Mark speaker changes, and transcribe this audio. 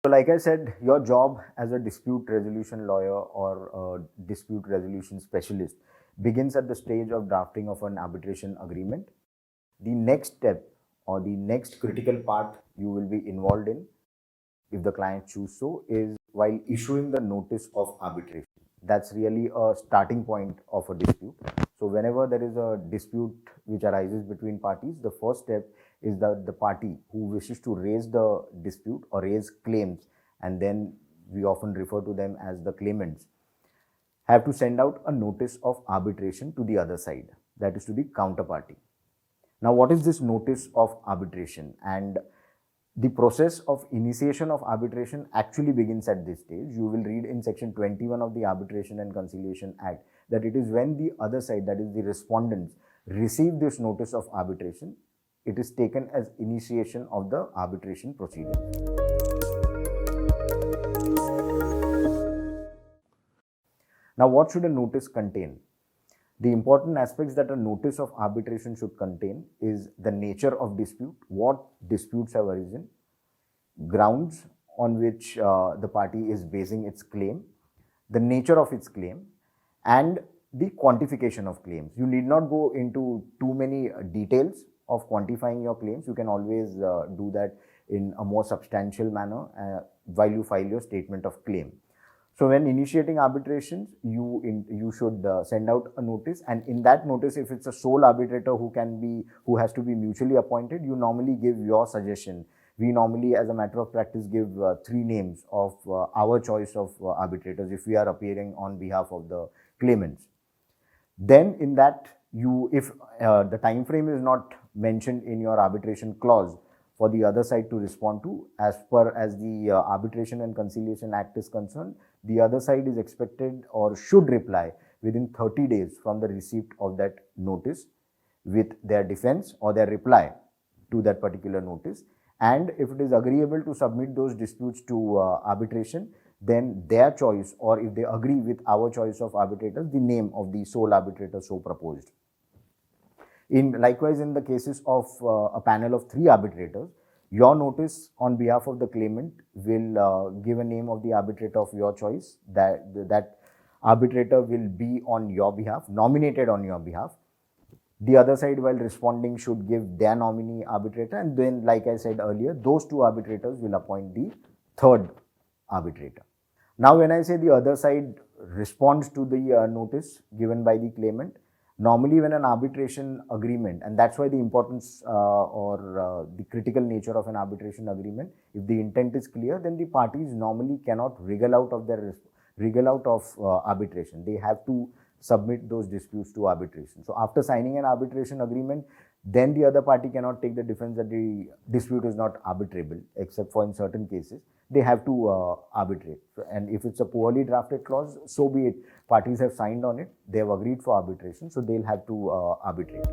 Speaker 1: like I said, your job as a dispute resolution lawyer or a dispute resolution specialist begins at the stage of drafting of an arbitration agreement. The next step or the next critical part you will be involved in, if the client choose so, is while issuing the notice of arbitration. That's really a starting point of a dispute. So whenever there is a dispute which arises between parties, the first step is that the party who wishes to raise the dispute or raise claims, and then we often refer to them as the claimants, have to send out a notice of arbitration to the other side, that is to the counterparty. Now, what is this notice of arbitration? And the process of initiation of arbitration actually begins at this stage. You will read in section 21 of the Arbitration and Conciliation Act that it is when the other side, that is the respondents, receive this notice of arbitration, it is taken as initiation of the arbitration proceedings. Now, what should a notice contain? The important aspects that a notice of arbitration should contain is the nature of dispute, what disputes have arisen, grounds on which the party is basing its claim, the nature of its claim, and the quantification of claims. You need not go into too many details of quantifying your claims. You can always do that in a more substantial manner while you file your statement of claim. So when initiating arbitrations, you should send out a notice, and in that notice, if it's a sole arbitrator who has to be mutually appointed, you normally give your suggestion. We normally, as a matter of practice, give 3 names of our choice of arbitrators if we are appearing on behalf of the claimants. Then in that, if the time frame is not mentioned in your arbitration clause for the other side to respond to, as the Arbitration and Conciliation Act is concerned, the other side is expected or should reply within 30 days from the receipt of that notice with their defense or their reply to that particular notice. And if it is agreeable to submit those disputes to arbitration, then their choice, or if they agree with our choice of arbitrators, the name of the sole arbitrator so proposed. Likewise, in the cases of a panel of 3 arbitrators, your notice on behalf of the claimant will give a name of the arbitrator of your choice. That arbitrator will be on your behalf, nominated on your behalf. The other side, while responding, should give their nominee arbitrator, and then, like I said earlier, those 2 arbitrators will appoint the 3rd arbitrator. Now, when I say the other side responds to the notice given by the claimant, normally when an arbitration agreement, and that's why the importance or the critical nature of an arbitration agreement, if the intent is clear, then the parties normally cannot wriggle out of arbitration. They have to submit those disputes to arbitration. So after signing an arbitration agreement, then the other party cannot take the defense that the dispute is not arbitrable, except for in certain cases. They have to arbitrate. And if it's a poorly drafted clause, so be it. Parties have signed on it, they have agreed for arbitration, so they'll have to arbitrate.